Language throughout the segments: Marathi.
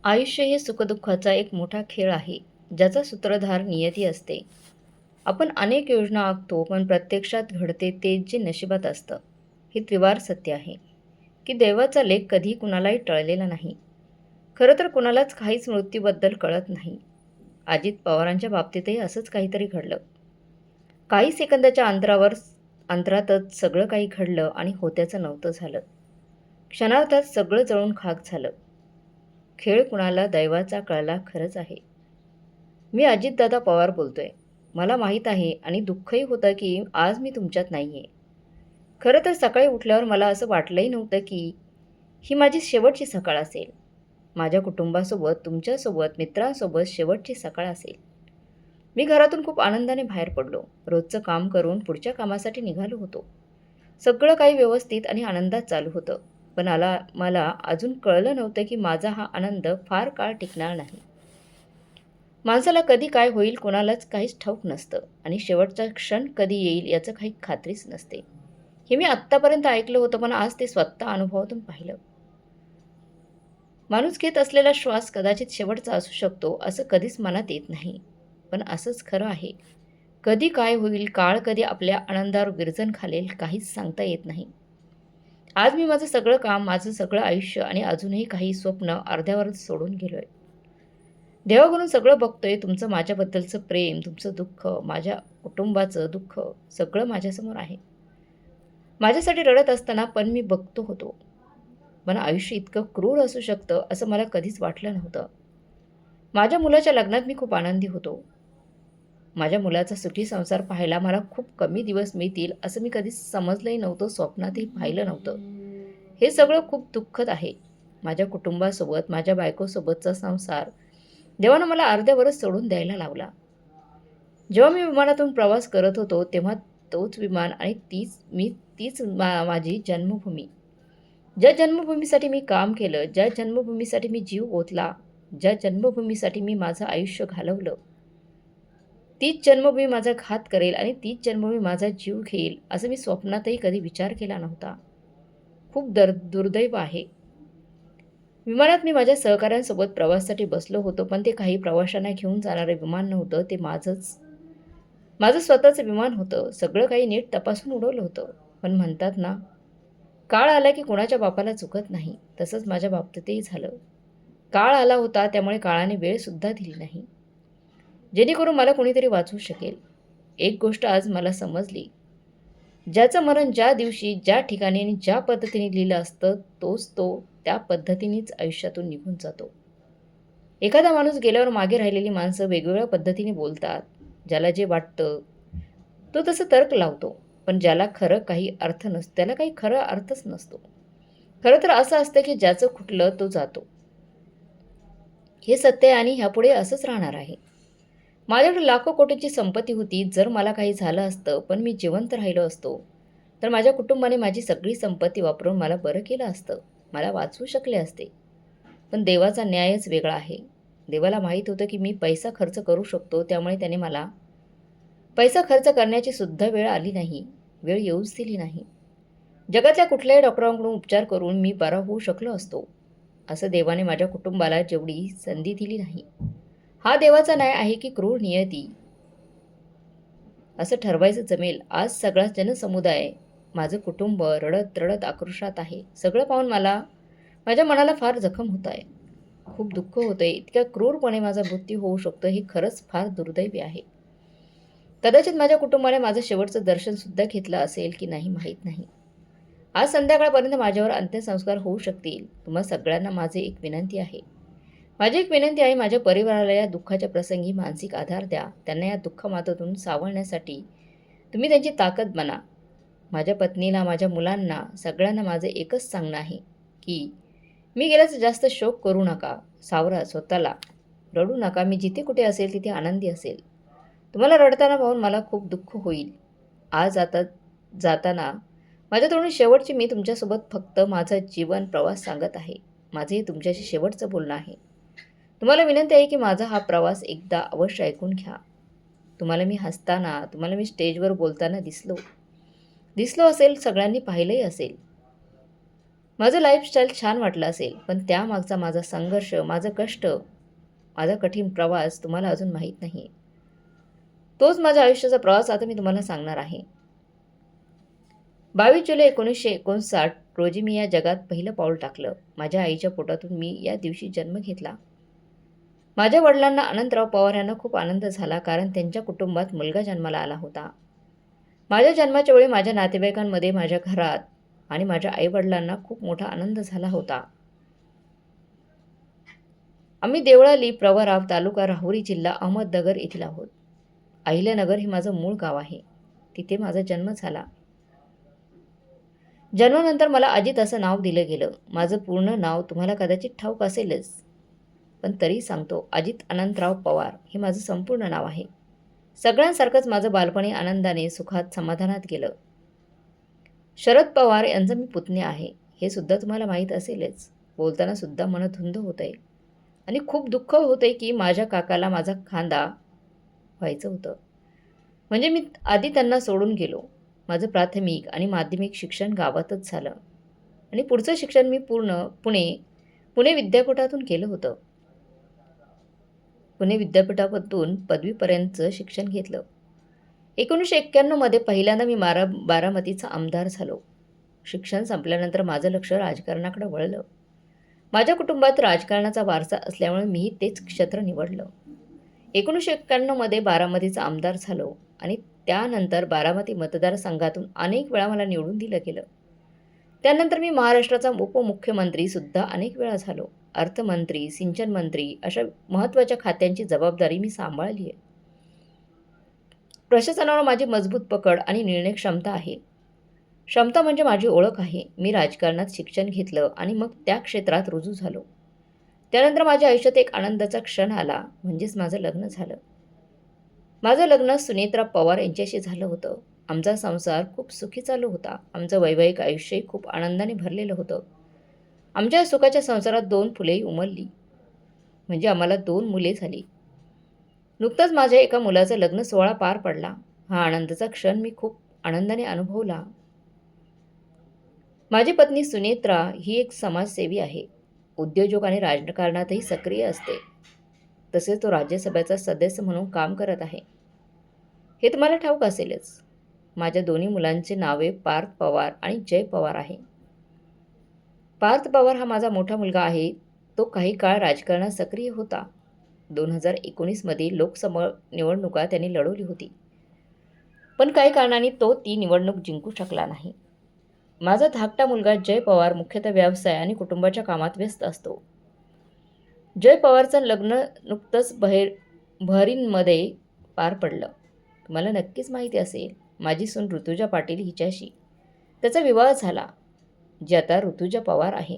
आयुष्य हे सुखदुःखाचा एक मोठा खेळ आहे, ज्याचा सूत्रधार नियती असते. आपण अनेक योजना आखतो, पण प्रत्यक्षात घडते ते जे नशिबात असतं. हे त्रिवार सत्य आहे, की देवाचा लेख कधी कुणालाही टळलेला नाही. खरं तर कुणालाच काहीच मृत्यूबद्दल कळत नाही. अजित पवारांच्या बाबतीतही असंच काहीतरी घडलं. काही सेकंदाच्या अंतरातच सगळं काही घडलं आणि होत्याचं नव्हतं झालं. क्षणार्धात सगळं जळून खाक झालं. खेळ कुणाला दैवाचा कळला खरंच आहे. मी अजितदादा पवार बोलतोय. मला माहीत आहे आणि दुःखही होतं की आज मी तुमच्यात नाही आहे. खरं तर सकाळी उठल्यावर मला असं वाटलंही नव्हतं की ही माझी शेवटची सकाळ असेल. माझ्या कुटुंबासोबत, तुमच्यासोबत, मित्रांसोबत शेवटची सकाळ असेल. मी घरातून खूप आनंदाने बाहेर पडलो. रोजचं काम करून पुढच्या कामासाठी निघालो होतो. सगळं काही व्यवस्थित आणि आनंदात चालू होतं. पण मला अजून कळलं नव्हतं की माझा हा आनंद फार काळ टिकणार नाही. माणसाला कधी काय होईल कोणालाच काहीच ठाऊक नसतं आणि शेवटचा क्षण कधी येईल याचं काही खात्रीच नसते. हे मी आत्तापर्यंत ऐकलं होतं, पण आज ते स्वतः अनुभवातून पाहिलं. माणूस घेत असलेला श्वास कदाचित शेवटचा असू शकतो असं कधीच मनात येत नाही. पण असंच खरं आहे. कधी काय होईल, काळ कधी आपल्या आनंदावर विरजण घालेल काहीच सांगता येत नाही. आज मी माझं सगळं काम, माझं सगळं आयुष्य आणि अजूनही काही स्वप्न अर्ध्यावरच सोडून गेलोय. देवाकडून सगळं बघतोय. तुमचं माझ्याबद्दलचं प्रेम, तुमचं दुःख, माझ्या कुटुंबाचं दुःख सगळं माझ्यासमोर आहे. माझ्यासाठी रडत असताना पण मी बघतो होतो. पण आयुष्य इतकं क्रूर असू शकतं असं मला कधीच वाटलं नव्हतं. माझ्या मुलाच्या लग्नात मी खूप आनंदी होतो. माझ्या मुलाचा सुखी संसार पाहायला मला खूप कमी दिवस मिळतील असं मी कधीच समजलंही नव्हतं, स्वप्नातही पाहिलं नव्हतं. हे सगळं खूप दुःखद आहे. माझ्या कुटुंबासोबत, माझ्या बायकोसोबतचा संसार देवानं मला अर्ध्यावरच सोडून द्यायला लावला. जेव्हा मी विमानातून प्रवास करत होतो, तेव्हा तोच विमान आणि तीच माझी जन्मभूमी. ज्या जन्मभूमीसाठी मी काम केलं, ज्या जन्मभूमीसाठी मी जीव ओतला, ज्या जन्मभूमीसाठी मी माझं आयुष्य घालवलं, तीच जन्मभूमी माझा घात करेल आणि तीच जन्मभूमी माझा जीव घेईल, असं मी स्वप्नातही कधी विचार केला नव्हता. खूप दुर्दैव आहे. विमानात मी माझ्या सहकाऱ्यांसोबत प्रवासासाठी बसलो होतो, पण ते काही प्रवाशांना घेऊन जाणारं विमान नव्हतं, ते माझं स्वतःचं विमान होतं. सगळं काही नीट तपासून उडवलं होतं. पण म्हणतात ना, काळ आला की कोणाच्या बापाला चुकत नाही. तसंच माझ्या बाबतीतही झालं. काळ आला होता, त्यामुळे काळाने वेळसुद्धा दिली नाही, जेणेकरून मला कोणीतरी वाचवू शकेल. एक गोष्ट आज मला समजली. ज्याचं मरण ज्या दिवशी, ज्या ठिकाणी आणि ज्या पद्धतीने लिहिलं असतं, तोच तो त्या पद्धतीनेच आयुष्यातून निघून जातो. एखादा माणूस गेल्यावर मागे राहिलेली माणसं वेगवेगळ्या पद्धतीने बोलतात. ज्याला जे वाटतं, तो तसं तर्क लावतो. पण त्याला काही खरा अर्थच नसतो. खरं तर असं असतं की ज्याचं खुटलं तो जातो. हे सत्य आहे आणि ह्यापुढे असंच राहणार आहे. माझ्याकडे लाखो कोटींची संपत्ती होती. जर मला काही झालं असतं, पण मी जिवंत राहिलो असतो, तर माझ्या कुटुंबाने माझी सगळी संपत्ती वापरून मला बरं केलं असतं. मला वाचवू शकले असते. पण देवाचा न्यायच वेगळा आहे. देवाला माहीत होतं की मी पैसा खर्च करू शकतो, त्यामुळे त्याने मला पैसा खर्च करण्याची सुद्धा वेळ आली नाही. वेळ येऊच दिली नाही. जगातल्या कुठल्याही डॉक्टरांकडून उपचार करून मी बरा होऊ शकलो असतो. असं देवाने माझ्या कुटुंबाला जेवढी संधी दिली नाही. हा देवाचा न्याय आहे की क्रूर नियती, असं ठरवायचं जमेल. आज सगळा जनसमुदाय, माझं कुटुंब रडत रडत आक्रोशात आहे. सगळं पाहून माझ्या मनाला फार जखम होत आहे. खूप दुःख होतंय. इतक्या क्रूरपणे माझा मृत्यू होऊ शकतो हे खरंच फार दुर्दैवी आहे. कदाचित माझ्या कुटुंबाने माझं शेवटचं दर्शन सुद्धा घेतलं असेल की नाही माहीत नाही. आज संध्याकाळपर्यंत माझ्यावर अंत्यसंस्कार होऊ शकतील. तुम्हा सगळ्यांना माझी एक विनंती आहे, माझ्या परिवाराला या दुःखाच्या प्रसंगी मानसिक आधार द्या. त्यांना या दुःखमातातून सावरण्यासाठी तुम्ही त्यांची ताकद बना. माझ्या पत्नीला, माझ्या मुलांना, सगळ्यांना माझं एकच सांगणं आहे की मी गेल्याचा जास्त शोक करू नका. सावरा स्वतःला. रडू नका. मी जिथे कुठे असेल तिथे आनंदी असेल. तुम्हाला रडताना पाहून मला खूप दुःख होईल. आज आता जाताना माझ्या तोंडून शेवटची मी तुमच्यासोबत फक्त माझा जीवन प्रवास सांगत आहे. माझं हे तुमच्याशी शेवटचं बोलणं आहे. तुम्हाला विनंती आहे की माझा हा प्रवास एकदा अवश्य ऐकून घ्या. तुम्हाला मी स्टेजवर बोलताना दिसलो असेल, सगळ्यांनी पाहिलंही असेल. माझं लाईफस्टाईल छान वाटलं असेल, पण त्यामागचा माझा संघर्ष, माझं कष्ट, माझा कठीण प्रवास तुम्हाला अजून माहीत नाही. तोच माझ्या आयुष्याचा प्रवास आता मी तुम्हाला सांगणार आहे. 22 जुलै 1959 रोजी मी या जगात पहिलं पाऊल टाकलं. माझ्या आईच्या पोटातून मी या दिवशी जन्म घेतला. माझ्या वडिलांना अनंतराव पवार यांना खूप आनंद झाला, कारण त्यांच्या कुटुंबात मुलगा जन्माला आला होता. माझ्या जन्माच्या वेळी माझ्या नातेवाईकांमध्ये, माझ्या घरात आणि माझ्या आईवडिलांना खूप मोठा आनंद झाला होता. आम्ही देवळाली, प्रवराव, तालुका राहुरी, जिल्हा अहमदनगर येथील आहोत. अहिल्यानगर हे माझं मूळ गाव आहे. तिथे माझा जन्म झाला. जन्मानंतर मला अजित असं नाव दिलं गेलं. माझं पूर्ण नाव तुम्हाला कदाचित ठाऊक असेलच, पण तरी सांगतो. अजित अनंतराव पवार हे माझं संपूर्ण नाव आहे. सगळ्यांसारखंच माझं बालपणी आनंदाने, सुखात, समाधानात गेलं. शरद पवार यांचा मी पुतण्या आहे, हे सुद्धा तुम्हाला माहीत असेलच. बोलताना सुद्धा मन धुंद होतंय आणि खूप दुःख होतंय की माझ्या काकाला माझा खांदा व्हायचं होतं. म्हणजे मी आधी त्यांना सोडून गेलो. माझं प्राथमिक आणि माध्यमिक शिक्षण गावातच झालं आणि पुढचं शिक्षण मी पुणे विद्यापीठातून केलं होतं. पुणे विद्यापीठातून पदवीपर्यंतचं शिक्षण घेतलं. 1991 मध्ये पहिल्यांदा मी बारामतीचा आमदार झालो. शिक्षण संपल्यानंतर माझं लक्ष राजकारणाकडे वळलं. माझ्या कुटुंबात राजकारणाचा वारसा असल्यामुळे मीही तेच क्षेत्र निवडलं. 1991 मध्ये बारामतीचा आमदार झालो आणि त्यानंतर बारामती मतदारसंघातून अनेक वेळा मला निवडून दिलं गेलं. त्यानंतर मी महाराष्ट्राचा उपमुख्यमंत्री सुद्धा अनेक वेळा झालो. अर्थमंत्री, सिंचन मंत्री अशा महत्त्वाच्या खात्यांची जबाबदारी मी सांभाळली आहे. प्रशासनावर माझी मजबूत पकड आणि निर्णय क्षमता आहे. क्षमता म्हणजे माझी ओळख आहे. मी राजकारणात शिक्षण घेतलं आणि मग त्या क्षेत्रात रुजू झालो. त्यानंतर माझ्या आयुष्यात एक आनंदाचा क्षण आला, म्हणजेच माझं लग्न झालं. माझं लग्न सुनेत्रा पवार यांच्याशी झालं होतं. आमचा संसार खूप सुखी चालू होता. आमचं वैवाहिक आयुष्यही खूप आनंदाने भरलेलं होतं. आमच्या सुखाच्या संसारात 2 फुलेही उमलली, म्हणजे आम्हाला 2 मुले झाली. नुकतंच माझ्या एका मुलाचा लग्न सोहळा पार पडला. हा आनंदाचा क्षण मी खूप आनंदाने अनुभवला. माझी पत्नी सुनेत्रा ही एक समाजसेवी आहे. उद्योजक आणि राजकारणातही सक्रिय असते. तसेच तो राज्यसभेचा सदस्य म्हणून काम करत आहे. हे तुम्हाला ठाऊक असेलच. माझ्या दोन्ही मुलांची नावे पार्थ पवार आणि जय पवार आहे. पार्थ पवार हा माझा मोठा मुलगा आहे. तो काही काळ राजकारणात सक्रिय होता. 2019 मध्ये लोकसभा निवडणुका त्यांनी लढवली होती, पण काही कारणांनी तो ती निवडणूक जिंकू शकला नाही. माझा धाकटा मुलगा जय पवार मुख्यतः व्यवसाय आणि कुटुंबाच्या कामात व्यस्त असतो. जय पवारचं लग्न नुकतंच बहरीनमध्ये पार पडलं. तुम्हाला नक्कीच माहिती असेल, माझी सून ऋतुजा पाटील हिच्याशी त्याचा विवाह झाला, जी आता ऋतुजा पवार आहे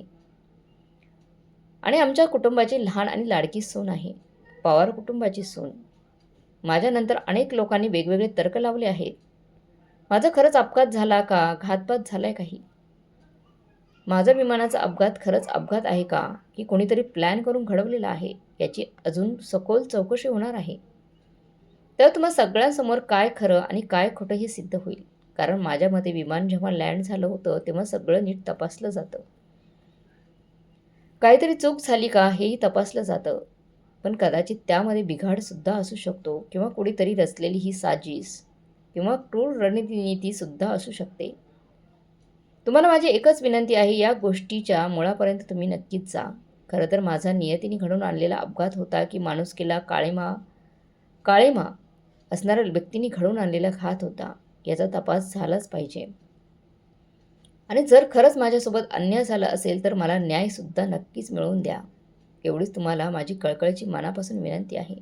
आणि आमच्या कुटुंबाची लहान आणि लाडकी सून आहे. पवार कुटुंबाची सून. माझ्यानंतर अनेक लोकांनी वेगवेगळे तर्क लावले आहेत. माझा खरंच अपघात झाला का, घातपात झालाय काही? माझा विमानाचा अपघात खरंच अपघात आहे का, की कोणीतरी प्लॅन करून घडवलेला आहे, याची अजून सखोल चौकशी होणार आहे. तर तुम्हा सगळ्यांसमोर काय खरं आणि काय खोटं हे सिद्ध होईल. कारण माझ्या मते विमान जेव्हा लँड झालं होतं तेव्हा सगळं नीट तपासलं जातं. काहीतरी चूक झाली का हेही तपासलं जातं. पण कदाचित त्यामध्ये बिघाडसुद्धा असू शकतो किंवा कुणीतरी रचलेली ही साजिश किंवा क्रूर रणनीतीसुद्धा असू शकते. तुम्हाला माझी एकच विनंती आहे, या गोष्टीच्या मुळापर्यंत तुम्ही नक्कीच जा. खरं तर माझा नियतीने घडून आणलेला अपघात होता की माणुसकीला काळेमा असणाऱ्या व्यक्तींनी घडून आणलेला घात होता, याचा तपास झालाच पाहिजे. आणि जर खरंच माझ्यासोबत अन्याय झाला असेल तर मला न्यायसुद्धा नक्कीच मिळवून द्या. एवढीच तुम्हाला माझी कळकळीची मनापासून विनंती आहे.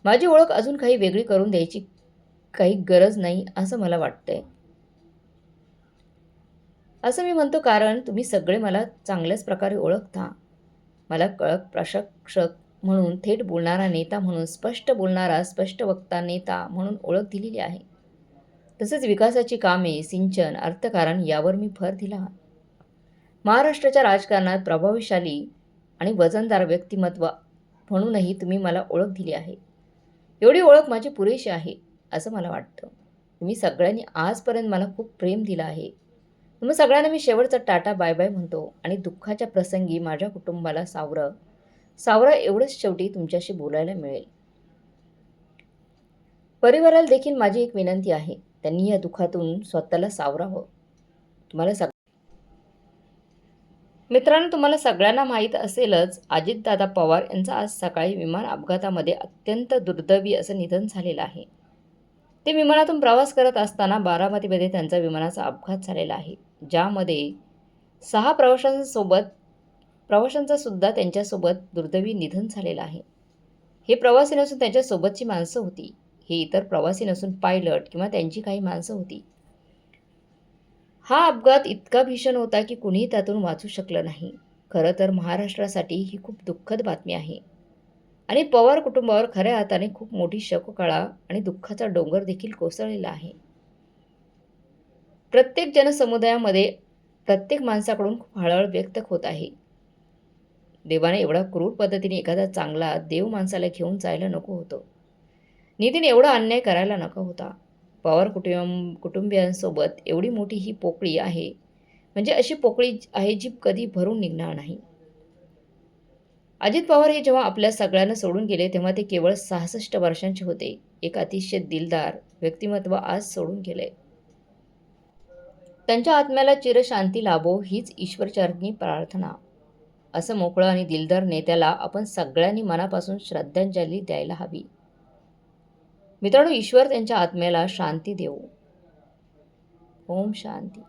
माझी ओळख अजून काही वेगळी करून द्यायची काही गरज नाही असं मला वाटतंय. असं मी म्हणतो कारण तुम्ही सगळे मला चांगल्याच प्रकारे ओळखता. मला कळक प्रशिक्षक म्हणून, थेट बोलणारा नेता म्हणून, स्पष्ट बोलणारा स्पष्ट वक्ता नेता म्हणून ओळख दिलेली आहे. तसेच विकासाची कामे, सिंचन, अर्थकारण यावर मी भर दिला. महाराष्ट्राच्या राजकारणात प्रभावशाली आणि वजनदार व्यक्तिमत्व म्हणूनही तुम्ही मला ओळख दिली आहे. एवढी ओळख माझी पुरेशी आहे असं मला वाटतं. तुम्ही सगळ्यांनी आजपर्यंत मला खूप प्रेम दिलं आहे. मग सगळ्यांना मी शेवटचा टाटा बाय बाय म्हणतो आणि दुःखाच्या प्रसंगी माझ्या कुटुंबाला सावरं सावरं एवढंच शेवटी तुमच्याशी बोलायला मिळेल. परिवाराला देखील माझी एक विनंती आहे. त्यांनी या दुःखातून स्वतःला सावरावं. तुम्हाला मित्रांनो, तुम्हाला सगळ्यांना माहीत असेलच, अजितदादा पवार यांचं आज सकाळी विमान अपघातामध्ये अत्यंत दुर्दैवी असं निधन झालेलं आहे. ते विमानातून प्रवास करत असताना बारामतीमध्ये त्यांचा विमानाचा अपघात झालेला आहे, ज्यामध्ये 6 प्रवाशांचं सुद्धा त्यांच्यासोबत दुर्दैवी निधन झालेलं आहे. हे प्रवासी नसून त्यांच्यासोबतची माणसं होती. हे इतर प्रवासी नसून पायलट किंवा त्यांची काही माणसं होती. हा अपघात इतका भीषण होता की कुणीही त्यातून वाचू शकलं नाही. खरं तर महाराष्ट्रासाठी ही खूप दुःखद बातमी आहे आणि पवार कुटुंबावर खऱ्या अर्थाने खूप मोठी शोककळा आणि दुःखाचा डोंगर देखील कोसळलेला आहे. प्रत्येक जनसमुदायामध्ये प्रत्येक माणसाकडून खूप हळहळ व्यक्त होत आहे. देवाने एवढा क्रूर पद्धतीने एखादा चांगला देव माणसाला घेऊन जायला नको होतं. नितीन एवढा अन्याय करायला नको होता. पवार कुटुंबियांसोबत एवढी मोठी ही पोकळी आहे, म्हणजे अशी पोकळी आहे जी कधी भरून निघणार नाही. अजित पवार हे जेव्हा आपल्या सगळ्यांना सोडून गेले तेव्हा ते केवळ 66 वर्षांचे होते. एक अतिशय दिलदार व्यक्तिमत्व आज सोडून गेले. त्यांच्या आत्म्याला चिरशांती लाभो हीच ईश्वरचरणी प्रार्थना. असं मोकळं आणि दिलदार नेत्याला आपण सगळ्यांनी मनापासून श्रद्धांजली द्यायला हवी. मित्रांनो, ईश्वर त्यांच्या आत्म्याला शांती देवो. ओम शांती.